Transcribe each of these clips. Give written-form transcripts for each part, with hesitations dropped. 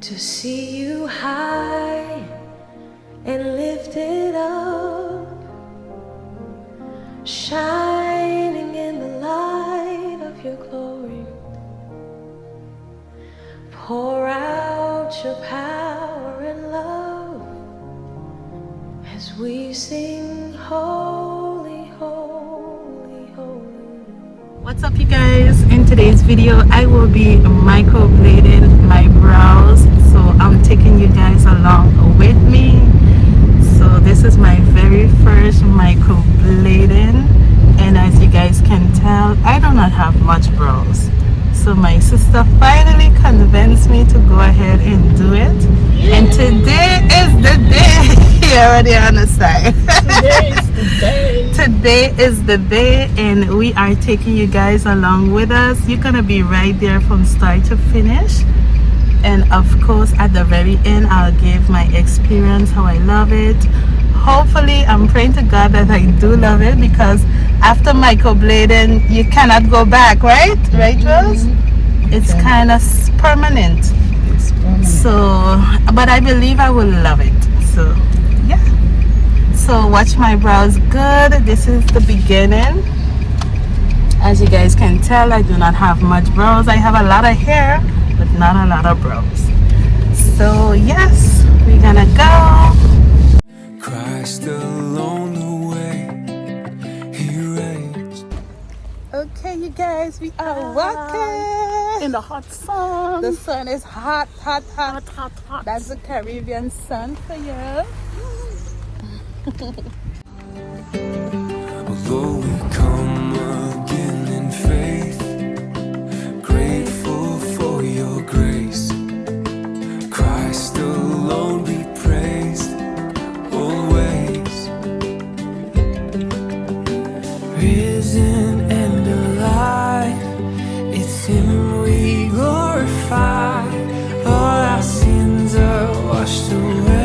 to see you high and lifted up, shining in the light of your glory. Pour out your power and love as we sing holy, holy, holy. What's up, you guys? In today's video I will be microblading my brows, so I'm taking you guys along with me. So this is my very first microblading, and as you guys can tell, I do not have much brows. So my sister finally convinced me to go ahead and do it. And today is the day. You're already on the side. Today is the day. Today is the day, and we are taking you guys along with us. You're gonna be right there from start to finish. And of course, at the very end, I'll give my experience, how I love it. Hopefully, I'm praying to God that I do love it, because after microblading, you cannot go back, right? Right, Rose? It's kind of permanent. So, but I believe I will love it. So, yeah. So watch my brows good. This is the beginning. As you guys can tell, I do not have much brows. I have a lot of hair, but not a lot of brows. So yes, we're gonna go. Christ alone the way he reigns. Okay, you guys, we are walking In the hot sun. The sun is hot, hot, hot. hot, hot. That's the Caribbean sun for you. Although we come again in faith, grateful for your grace. Christ alone be praised always. Risen and alive, it's him we glorify. All our sins are washed away.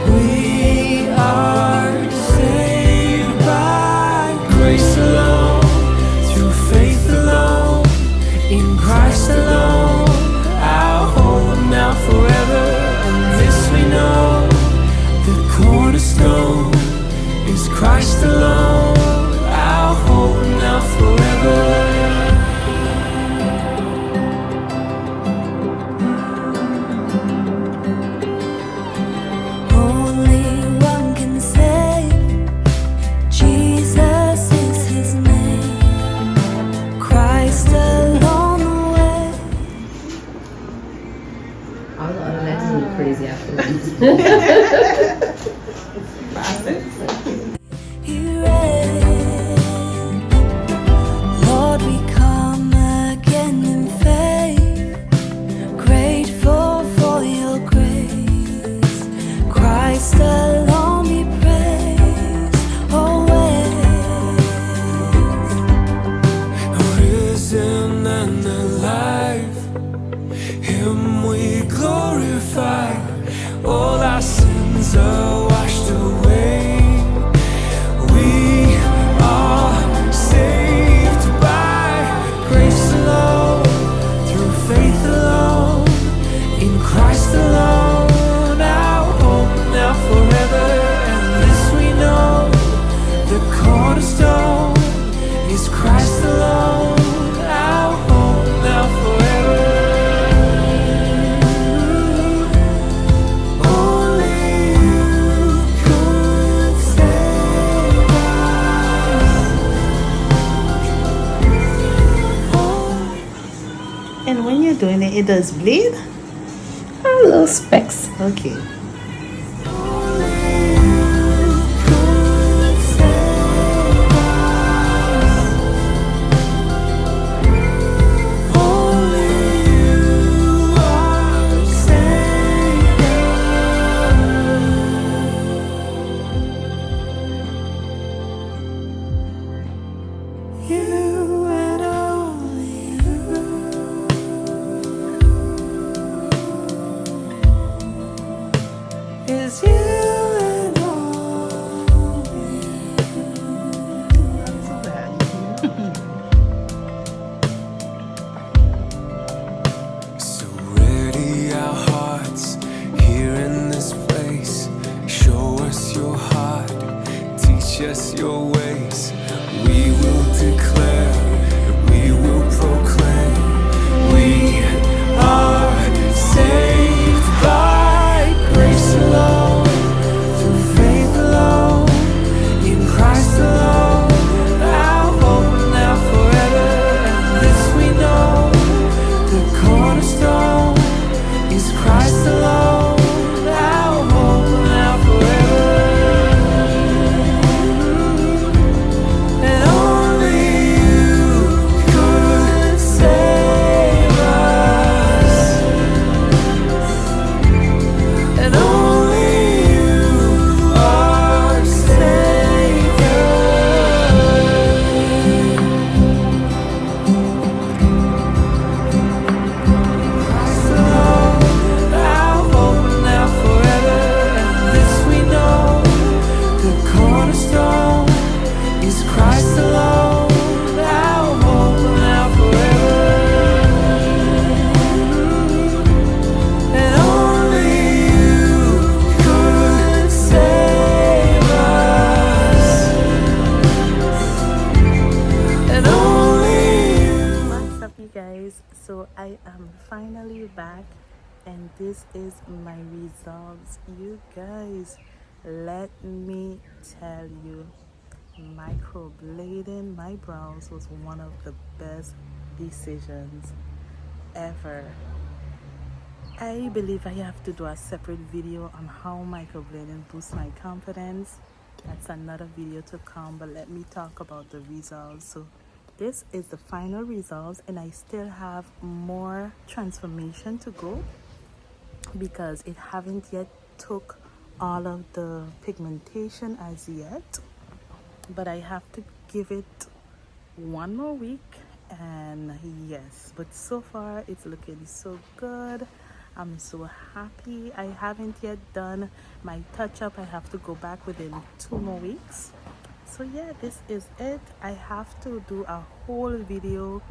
We are saved by grace alone, through faith alone, in Christ alone, our hope now forever. And this we know, the cornerstone is Christ alone, our hope now forever. Crazy afterwards. Lord, we come again in faith, grateful for your grace. Christ alone be praised always. Risen and alive, him we glorify. All our sins are washed away. We are saved by grace alone, through faith alone, in Christ alone, our hope now forever. And this we know, the cornerstone is Christ alone, our hope now forever. And when you're doing it, it does bleed? Little specks. Okay. Is you and only. Not so bad. So ready confess your ways. We will declare, and we will proclaim, we are saved by grace alone, through faith alone, in Christ alone, our hope now forever. And this we know, the cornerstone is Christ alone, our hope now forever. And only you could save us, and only you are Savior. Christ alone, our hope now forever. And this we know, the cornerstone is Christ alone, our hope now forever. And only you could save us, and only you. What's up, you guys? So I am finally back, and this is my results. You guys, let me tell you, microblading my brows was one of the best decisions ever. I believe I have to do a separate video on how microblading boosts my confidence. That's another video to come, but let me talk about the results. So this is the final results, and I still have more transformation to go because it haven't yet took all of the pigmentation as yet, but I have to give it one more week. And yes, but so far it's looking so good. I'm so happy. I haven't yet done my touch-up. I have to go back within 2 more weeks. So yeah, this is it. I have to do a whole video,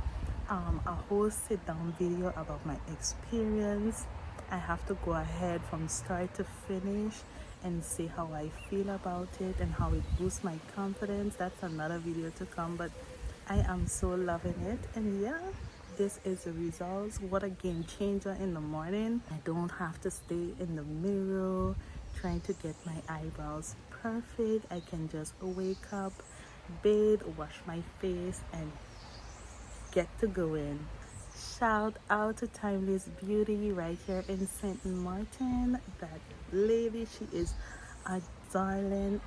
a whole sit-down video about my experience. I have to go ahead from start to finish and see how I feel about it and how it boosts my confidence. That's another video to come, but I am so loving it. And yeah, this is the results. What a game changer in the morning. I don't have to stay in the mirror trying to get my eyebrows perfect. I can just wake up, bathe, wash my face, and get to going. Shout out to Timeless Beauty right here in Sint Maarten. That lady, she is a darling.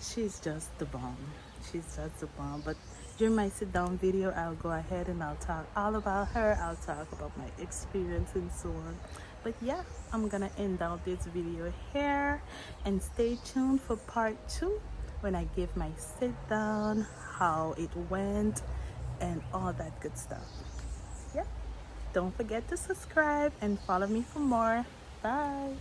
She's just the bomb. She's just the bomb. But during my sit down video, I'll go ahead and I'll talk all about her. I'll talk about my experience and so on. But yeah, I'm gonna end out this video here, and stay tuned for part 2 when I give my sit down, how it went, and all that good stuff. Yeah, don't forget to subscribe and follow me for more. Bye.